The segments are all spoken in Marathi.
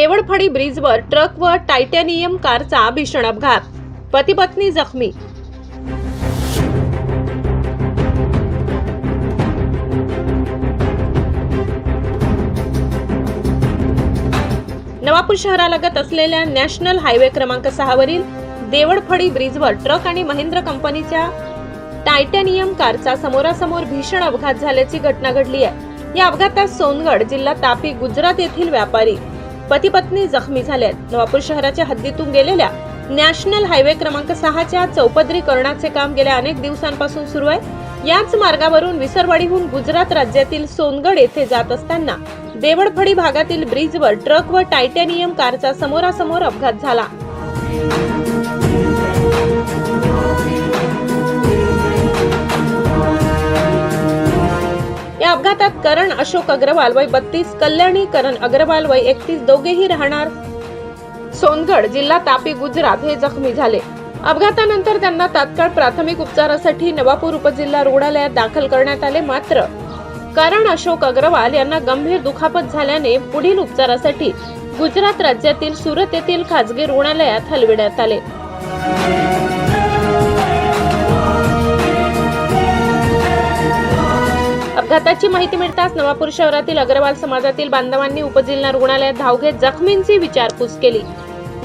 देवळफळी ब्रिजवर ट्रक व टायटॅनियम कारचा भीषण अपघात, पती पत्नी जखमी। नवापूर शहरालगत असलेल्या नॅशनल हायवे क्रमांक 6 वरील देवळफळी ब्रिजवर ट्रक आणि महिंद्रा कंपनीच्या टायटॅनियम कारचा समोरासमोर भीषण अपघात झाल्याची घटना घडली आहे। या अपघातात सोनगड जिल्हा तापी गुजरात येथील व्यापारी पती पत्नी जखमी झाले आहेत। नवापूर शहराच्या हद्दीतून गेलेल्या नॅशनल हायवे क्रमांक 6च्या चौपदरीकरणाचे काम गेल्या अनेक दिवसांपासून सुरू आहे। याच मार्गावरून विसरवाडीहून गुजरात राज्यातील सोनगड येथे जात असताना देवळफळी भागातील ब्रिजवर ट्रक व टायटॅनियम कारचा समोरासमोर अपघात झाला। या अपघातात करण अशोक अग्रवाल वय 32, कल्याणी करण अग्रवाल वय 31 दोघेही राहणार सोनगड जिल्हा तापी गुजरात हे जखमी झाले। अपघातानंतर त्यांना तात्काळ प्राथमिक उपचारासाठी नवापूर उपजिल्हा रुग्णालयात दाखल करण्यात आले। मात्र करण अशोक अग्रवाल यांना गंभीर दुखापत झाल्याने पुढील उपचारासाठी गुजरात राज्यातील सुरत येथील खासगी रुग्णालयात हलविण्यात आले। अपघाताची माहिती मिळताच नवापूर शहरातील अग्रवाल समाजातील बांधवांनी उपजिल्हा रुग्णालयात धाव घेत जखमींची विचारपूस केली।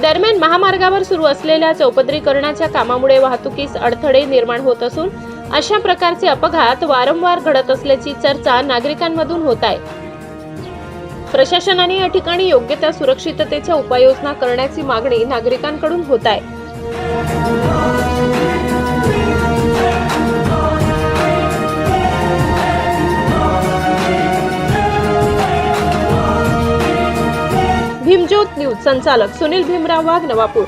दरम्यान महामार्गावर सुरू असलेल्या चौपदरीकरणाच्या कामामुळे वाहतुकीस अडथळे निर्माण होत असून अशा प्रकारचे अपघात वारंवार घडत असल्याची चर्चा नागरिकांमधून होत आहे। प्रशासनाने या ठिकाणी योग्य त्या सुरक्षिततेच्या उपाययोजना करण्याची मागणी नागरिकांकडून होत आहे। भीमज्योत न्यूज संचालक सुनील भीमराव वाघ, नवापूर।